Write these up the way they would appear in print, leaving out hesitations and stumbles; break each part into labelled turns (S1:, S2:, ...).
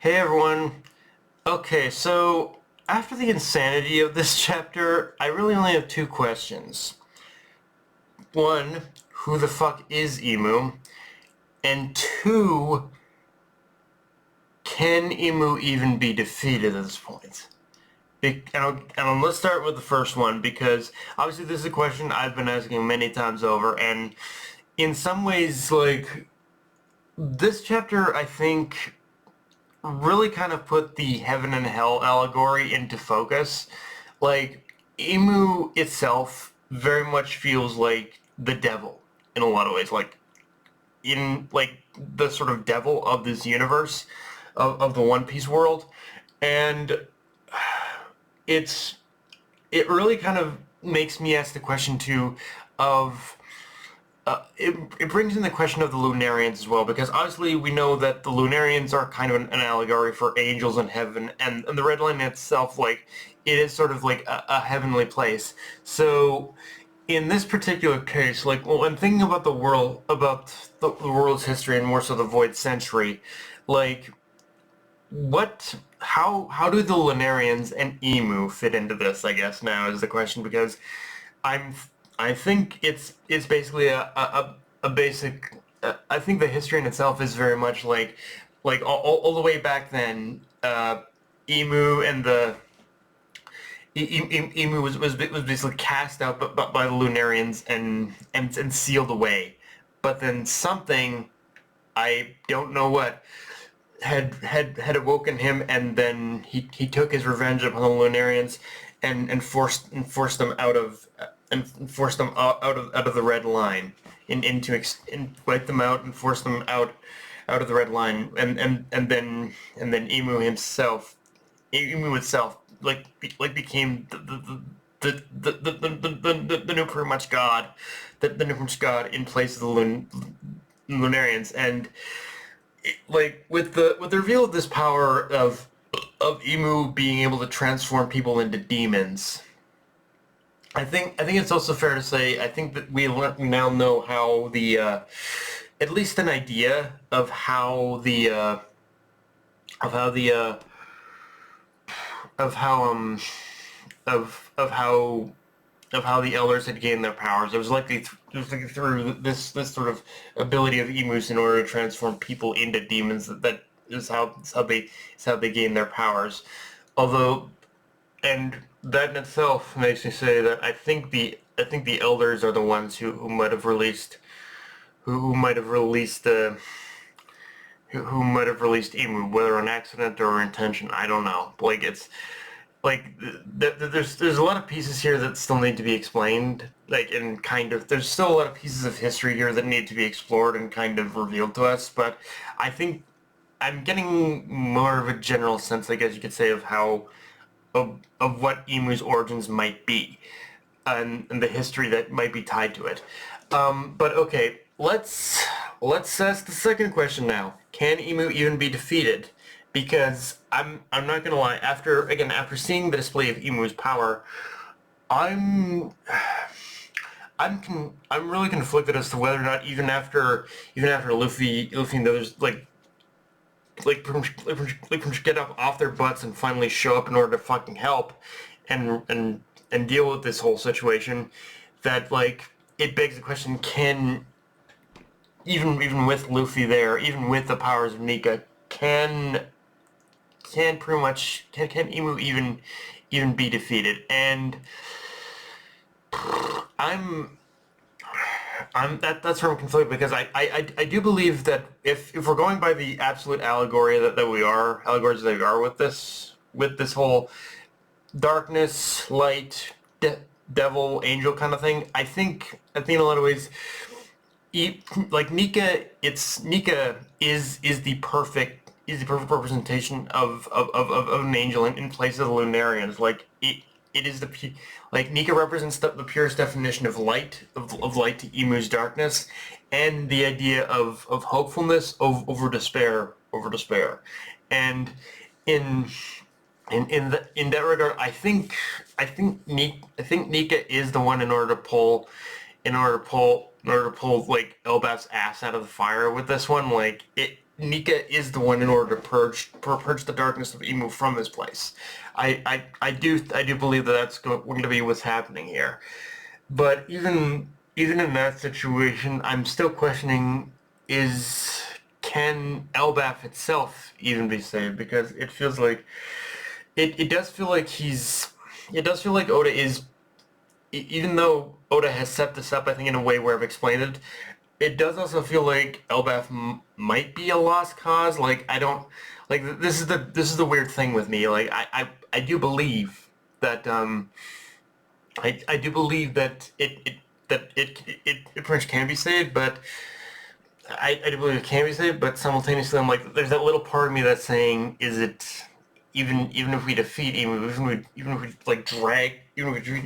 S1: Hey everyone. Okay, so after the insanity of this chapter, I really only have two questions. One, who the fuck is Emu? And two, can Emu even be defeated at this point? Let's start with the first one because obviously this is a question I've been asking many times over, and in some ways, like, this chapter, I think, really kind of put the heaven and hell allegory into focus. Like, Emu itself very much feels like the devil in a lot of ways. Like, in, like, the sort of devil of this universe, of the One Piece world. And it's, it really kind of makes me ask the question too of it brings in the question of the Lunarians as well, because obviously we know that the Lunarians are kind of an allegory for angels in heaven, and the Red Line itself, like, it is sort of like a heavenly place. So in this particular case, like, well, when thinking about the world, about the world's history, and more so the Void Century, like, how do the Lunarians and Emu fit into this, I guess, now is the question, because I'm I think it's basically a basic. I think the history in itself is very much like all the way back then. Emu and the Emu was basically cast out but by the Lunarians and sealed away. But then something, I don't know what, had awoken him, and then he took his revenge upon the Lunarians and forced them out of the Red Line, and wiped them out and forced them out of the Red Line, and then Emu itself, like became the new pretty much god, the new pretty much god in place of the Lunarians. And like with the reveal of this power of Emu being able to transform people into demons, I think it's also fair to say, I think that we now know how the at least an idea of how the of how of how the elders had gained their powers. It was likely through this sort of ability of emus in order to transform people into demons. That is how they gain their powers. Although, and that in itself makes me say that I think the elders are the ones who might have released who might have released who might have released Emu, whether on accident or intention. I don't know. Like, it's like there's a lot of pieces here that still need to be explained. Like, and kind of there's still a lot of pieces of history here that need to be explored and kind of revealed to us. But I think I'm getting more of a general sense, I guess you could say, of how of what Emu's origins might be, and the history that might be tied to it. But okay, let's ask the second question now. Can Emu even be defeated? Because I'm not gonna lie. After seeing the display of Emu's power, I'm I'm really conflicted as to whether or not, even after Luffy and the others, pretty much get up off their butts and finally show up in order to fucking help and deal with this whole situation, that, like, it begs the question: can, even with Luffy there, even with the powers of Nika, can Emu even be defeated? And I'm that's where I'm conflicted, because I do believe that if we're going by the absolute allegories that we are with this whole darkness, light, devil, angel kind of thing, I think in a lot of ways, like, Nika is the perfect representation of an angel in place of the Lunarians. Like, it is like, Nika represents the purest definition of light, of light to Emu's darkness, and the idea of hopefulness over despair. And in in that regard, I think Nika is the one, in order to pull like Elbaf's ass out of the fire with this one. Like, Nika is the one in order to purge the darkness of Emu from this place. I do believe that that's going to be what's happening here. But even in that situation, I'm still questioning, is can Elbaf itself even be saved? Because it feels like it does feel like it does feel like Oda is, even though Oda has set this up, I think, in a way where I've explained it, it does also feel like Elbaf might be a lost cause. Like, I don't, like, this is the weird thing with me. Like, I do believe that I do believe that it pretty much can be saved, but I do believe it can be saved, but simultaneously I'm like, there's that little part of me that's saying, is it, even if we defeat Emu, even if we like drag, even if we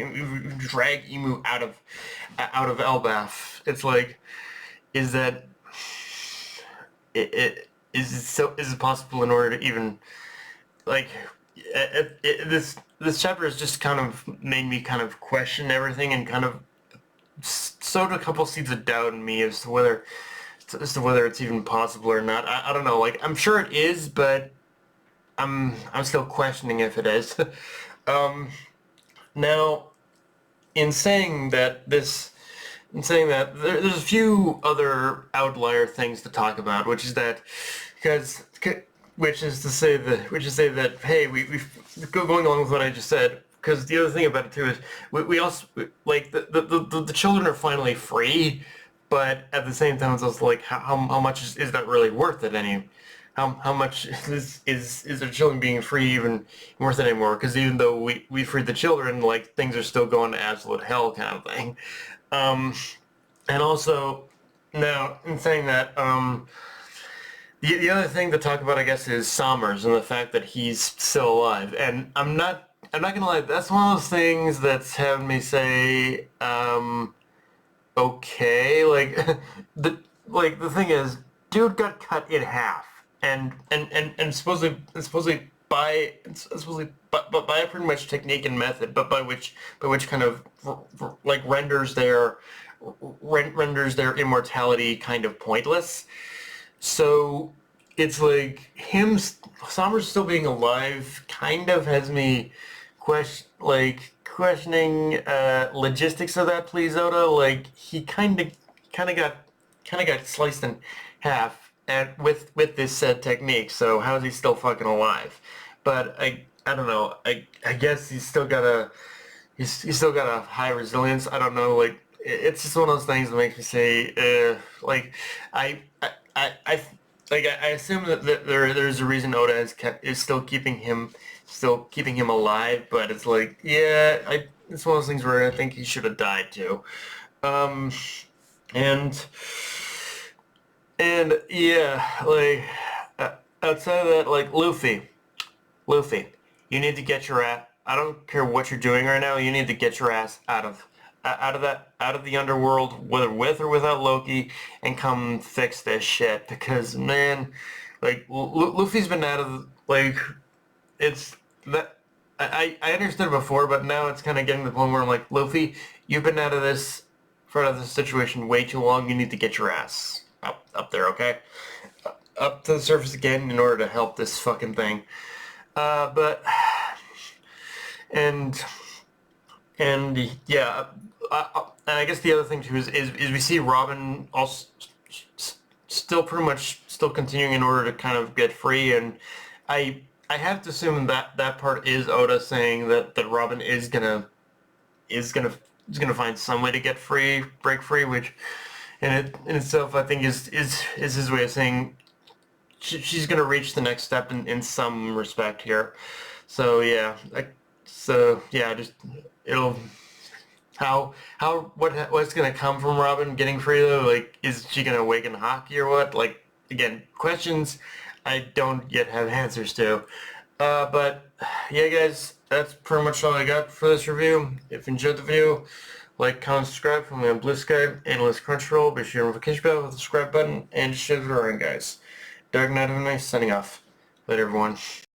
S1: drag Emu out of Elbaf, it's like, is that is it possible in order to even, like, this chapter has just kind of made me kind of question everything, and kind of sowed a couple seeds of doubt in me as to whether it's even possible or not. I don't know. Like, I'm sure it is, but I'm still questioning if it is. um, Now, in saying that there's a few other outlier things to talk about, which is that, because which is to say that, hey, going along with what I just said, because the other thing about it too is we also, like, the children are finally free, but at the same time it's also like, how much is that really worth it how much is the children being free even worth it anymore? Because even though we freed the children, like, things are still going to absolute hell, kind of thing. Um, and also, now, in saying that, the other thing to talk about, I guess, is Sommers and the fact that he's still alive. And I'm not gonna lie, that's one of those things that's having me say, okay, like, the thing is, dude got cut in half, and by a pretty much technique and method, but by which kind of like renders their immortality kind of pointless. So it's like Sommers still being alive kind of has me questioning logistics of that, please, Oda. Like, he kind of got sliced in half with this said technique. So how is he still fucking alive? But I don't know. I guess he's still got a high resilience. I don't know. Like, it's just one of those things that makes me say, like, I like, I assume that there's a reason Oda is still keeping him alive, but it's like, yeah, it's one of those things where I think he should have died too. Um, and yeah, like, outside of that, like, Luffy, you need to get your ass. I don't care what you're doing right now. You need to get your ass out of the underworld, whether with or without Loki, and come fix this shit. Because, man, like, Luffy's been out of, like, it's that I understood it before, but now it's kind of getting to the point where I'm like, Luffy, you've been out of this situation way too long. You need to get your ass up there, okay? Up to the surface again in order to help this fucking thing. But and yeah, and I guess the other thing too is we see Robin also still pretty much still continuing in order to kind of get free, and I have to assume that that part is Oda saying that Robin is gonna find some way to break free, which in itself I think is his way of saying she's gonna reach the next step in some respect here. So yeah, just it'll what's gonna come from Robin getting free though? Like, is she gonna awaken Haki or what? Like, again, questions I don't yet have answers to. But yeah, guys, that's pretty much all I got for this review. If you enjoyed the video, like, comment, subscribe. Follow me on Blue Sky, Analyst Crunchyroll. Be sure to notification bell with the subscribe button, and just share it around, guys. Dark Knight of the Night signing off. Later, everyone.